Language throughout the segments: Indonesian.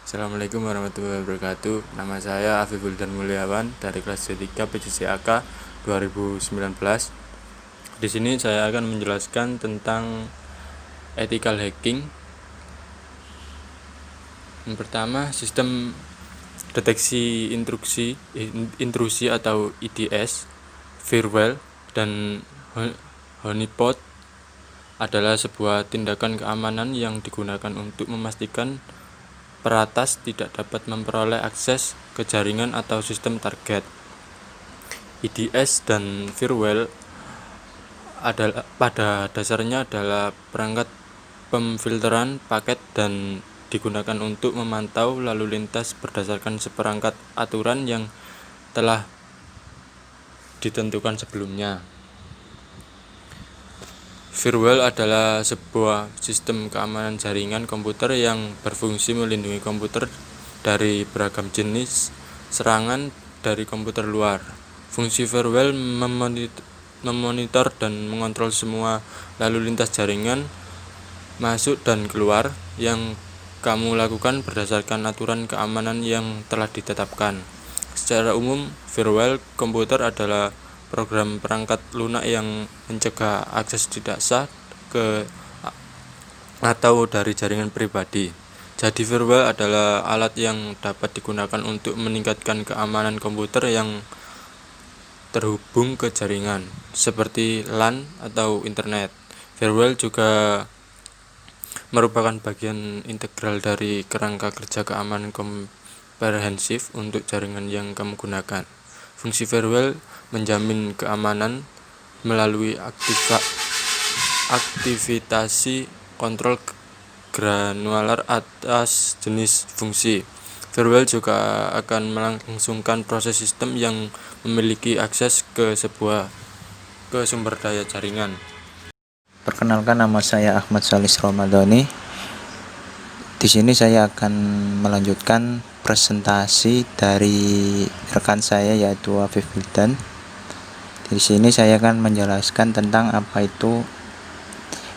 Assalamualaikum warahmatullahi wabarakatuh. Nama saya Afiful dan Mulyawan dari kelas C3 PJCAK 2019. Di sini saya akan menjelaskan tentang ethical hacking. Yang pertama, sistem deteksi intrusi atau IDS, firewall, dan honeypot adalah sebuah tindakan keamanan yang digunakan untuk memastikan peretas tidak dapat memperoleh akses ke jaringan atau sistem target. IDS dan firewall pada dasarnya adalah perangkat pemfilteran paket dan digunakan untuk memantau lalu lintas berdasarkan seperangkat aturan yang telah ditentukan sebelumnya. Firewall adalah sebuah sistem keamanan jaringan komputer yang berfungsi melindungi komputer dari beragam jenis serangan dari komputer luar. Fungsi firewall memonitor dan mengontrol semua lalu lintas jaringan masuk dan keluar yang kamu lakukan berdasarkan aturan keamanan yang telah ditetapkan. Secara umum, firewall komputer adalah program perangkat lunak yang mencegah akses tidak sah ke atau dari jaringan pribadi. Jadi firewall adalah alat yang dapat digunakan untuk meningkatkan keamanan komputer yang terhubung ke jaringan, seperti LAN atau internet. Firewall juga merupakan bagian integral dari kerangka kerja keamanan komprehensif untuk jaringan yang kamu gunakan. Fungsi firewall menjamin keamanan melalui aktivitasi kontrol granular atas jenis fungsi. Firewall juga akan melangsungkan proses sistem yang memiliki akses ke sumber daya jaringan. Perkenalkan, nama saya Ahmad Salis Romadhoni. Di sini saya akan melanjutkan presentasi dari rekan saya yaitu Afif Wildan. Di sini saya akan menjelaskan tentang apa itu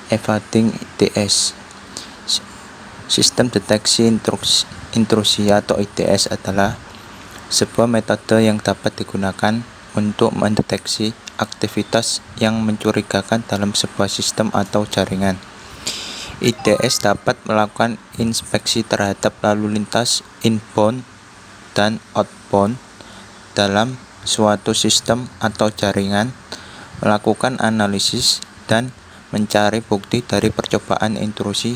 evading IDS. Sistem deteksi intrusi atau IDS adalah sebuah metode yang dapat digunakan untuk mendeteksi aktivitas yang mencurigakan dalam sebuah sistem atau jaringan. IDS dapat melakukan inspeksi terhadap lalu lintas inbound dan outbound dalam suatu sistem atau jaringan, melakukan analisis dan mencari bukti dari percobaan intrusi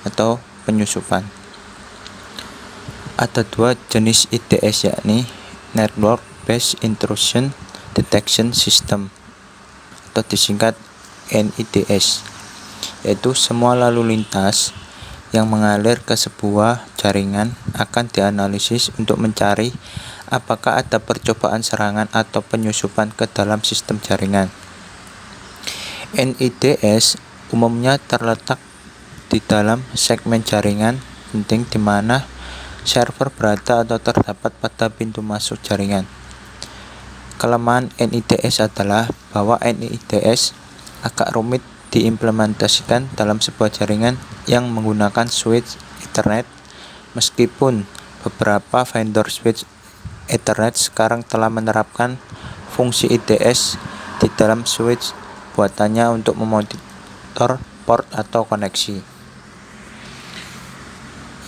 atau penyusupan. Ada dua jenis IDS, yakni Network Based Intrusion Detection System atau disingkat NIDS, yaitu semua lalu lintas yang mengalir ke sebuah jaringan akan dianalisis untuk mencari apakah ada percobaan serangan atau penyusupan ke dalam sistem jaringan. NIDS umumnya terletak di dalam segmen jaringan penting di mana server berada atau terdapat pada pintu masuk jaringan. Kelemahan NIDS adalah bahwa NIDS agak rumit diimplementasikan dalam sebuah jaringan yang menggunakan switch Ethernet, meskipun beberapa vendor switch Ethernet sekarang telah menerapkan fungsi IDS di dalam switch buatannya untuk memonitor port atau koneksi.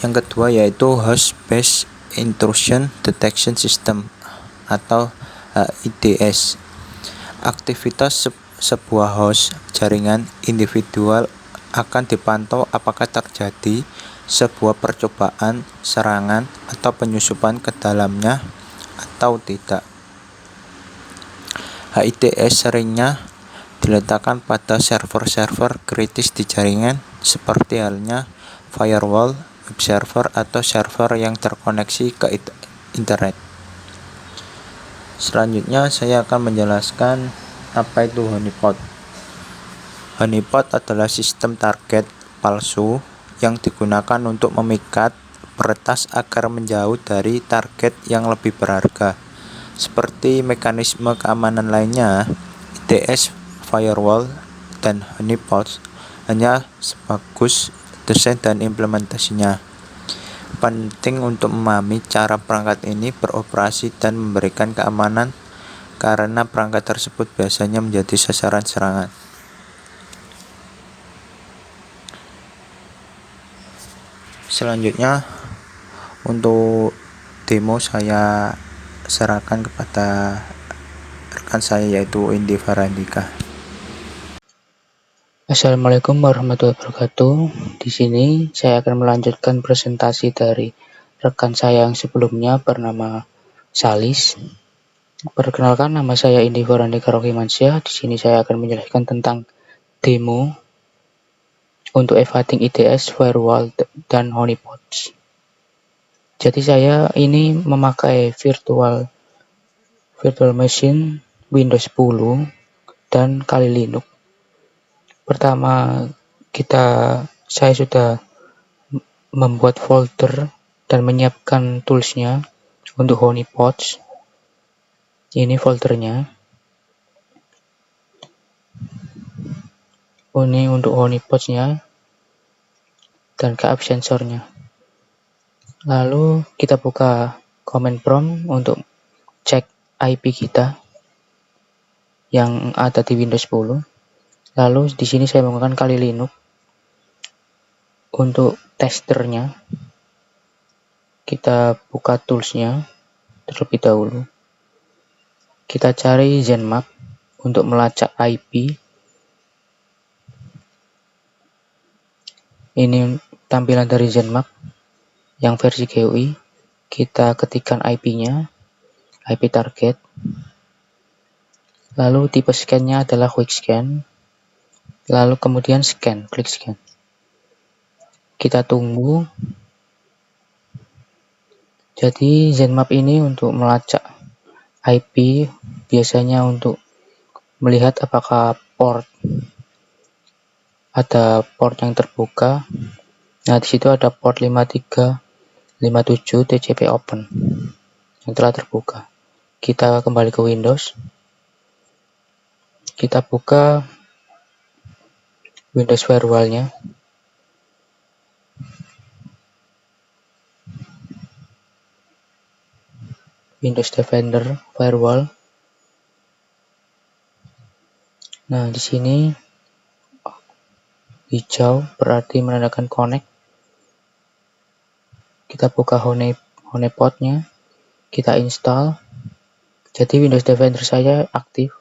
Yang kedua yaitu Host Based Intrusion Detection System atau HIDS. Aktivitas sebuah host jaringan individual akan dipantau apakah terjadi sebuah percobaan serangan atau penyusupan ke dalamnya atau tidak. HIDS seringnya diletakkan pada server-server kritis di jaringan seperti halnya firewall, web server, atau server yang terkoneksi ke internet. Selanjutnya saya akan menjelaskan apa itu honeypot. Honeypot adalah sistem target palsu yang digunakan untuk memikat peretas agar menjauh dari target yang lebih berharga. Seperti mekanisme keamanan lainnya, IDS, firewall, dan honeypots hanya sebagus desain dan implementasinya. Penting untuk memahami cara perangkat ini beroperasi dan memberikan keamanan karena perangkat tersebut biasanya menjadi sasaran serangan. Selanjutnya, untuk demo saya serahkan kepada rekan saya yaitu Indi Farandika. Assalamualaikum warahmatullahi wabarakatuh. Di sini saya akan melanjutkan presentasi dari rekan saya yang sebelumnya bernama Salis. Perkenalkan, nama saya Indi Farandika Rohimansyah. Di sini saya akan menjelaskan tentang demo untuk evading IDS, firewall, dan honeypots. Jadi saya ini memakai virtual machine Windows 10 dan Kali Linux. Pertama, saya sudah membuat folder dan menyiapkan toolsnya untuk honeypots. Ini foldernya. Ini untuk honeypotsnya dan ke app sensornya. Lalu kita buka command prompt untuk cek IP kita yang ada di Windows 10. Lalu di sini saya menggunakan Kali Linux untuk testernya. Kita buka toolsnya terlebih dahulu. Kita cari Zenmap untuk melacak IP. Ini tampilan dari Zenmap yang versi GUI. Kita ketikkan IP-nya, IP target. Lalu tipe scan-nya adalah quick scan. Lalu kemudian scan, klik scan. Kita tunggu. Jadi Zenmap ini untuk melacak IP, biasanya untuk melihat apakah ada port yang terbuka. Nah, di situ ada port 5357 TCP open yang telah terbuka. Kita kembali ke Windows. Kita buka Windows firewall-nya. Windows Defender Firewall. Nah, di sini hijau berarti menandakan connect. Kita buka honeypot-nya. Kita install. Jadi Windows Defender saya aktif.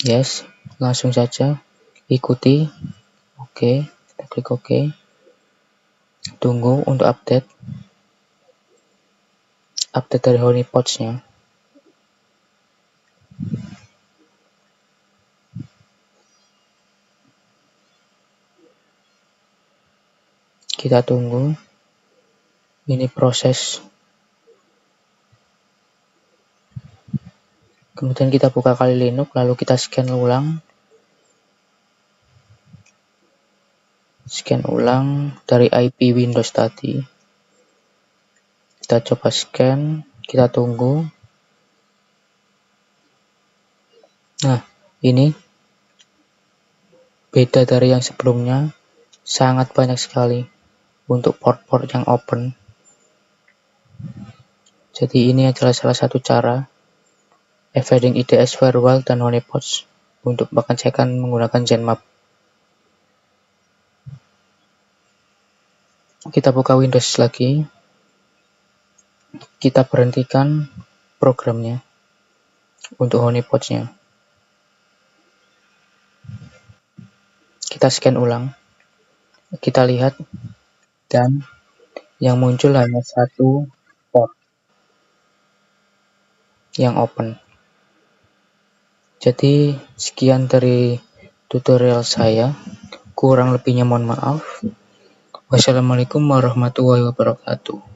Yes, langsung saja ikuti. Oke, kita klik OK. Tunggu untuk update dari honeypots-nya. Kita tunggu. Ini proses. Kemudian kita buka Kali Linux, lalu kita scan ulang. Scan ulang dari IP Windows tadi. Kita coba scan, kita tunggu. Nah, ini beda dari yang sebelumnya, sangat banyak sekali untuk port-port yang open. Jadi ini adalah salah satu cara evading IDS, firewall, dan honeypots untuk pengecekan menggunakan Zenmap. Kita buka Windows lagi. Kita berhentikan programnya untuk honeypots-nya. Kita scan ulang. Kita lihat, dan yang muncul hanya satu port yang open. Jadi sekian dari tutorial saya. Kurang lebihnya mohon maaf. Wassalamualaikum warahmatullahi wabarakatuh.